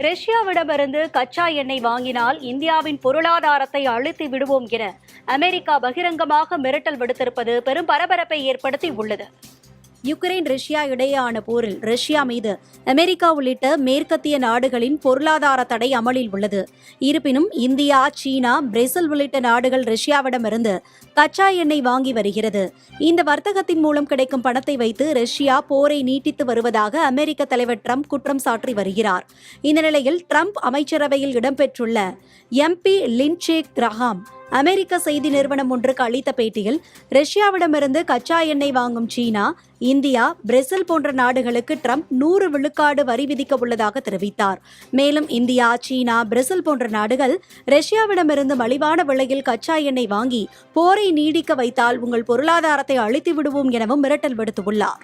ரஷ்யாவிடமிருந்து கச்சா எண்ணெய் வாங்கினால் இந்தியாவின் பொருளாதாரத்தை அழுத்தி விடுவோம் என அமெரிக்கா பகிரங்கமாக மிரட்டல் விடுத்திருப்பது பெரும் பரபரப்பை ஏற்படுத்தி உள்ளது. யுக்ரைன் ரஷ்யா இடையேயான போரில் ரஷ்யா மீது அமெரிக்கா உள்ளிட்ட மேற்கத்திய நாடுகளின் பொருளாதார தடை அமலில் உள்ளது. இருப்பினும் இந்தியா, சீனா, பிரேசில் உள்ளிட்ட நாடுகள் ரஷ்யாவிடமிருந்து கச்சா எண்ணெய் வாங்கி வருகிறது. இந்த வர்த்தகத்தின் மூலம் கிடைக்கும் பணத்தை வைத்து ரஷ்யா போரை நீட்டித்து வருவதாக அமெரிக்க தலைவர் ட்ரம்ப் குற்றம் சாட்டி வருகிறார். இந்த நிலையில் ட்ரம்ப் அமைச்சரவையில் இடம்பெற்றுள்ள எம்பி லிண்ட்சே கிரஹாம் அமெரிக்க செய்தி நிறுவனம் ஒன்றுக்கு அளித்த பேட்டியில் ரஷ்யாவிடமிருந்து கச்சா எண்ணெய் வாங்கும் சீனா, இந்தியா, பிரேசில் போன்ற நாடுகளுக்கு ட்ரம்ப் 100 விழுக்காடு வரி விதிக்க உள்ளதாக தெரிவித்தார். மேலும் இந்தியா, சீனா, பிரேசில் போன்ற நாடுகள் ரஷ்யாவிடமிருந்து மலிவான விலையில் கச்சா எண்ணெய் வாங்கி போரை நீடிக்க வைத்தால் உங்கள் பொருளாதாரத்தை அழித்து விடுவோம் எனவும் மிரட்டல் விடுத்துள்ளார்.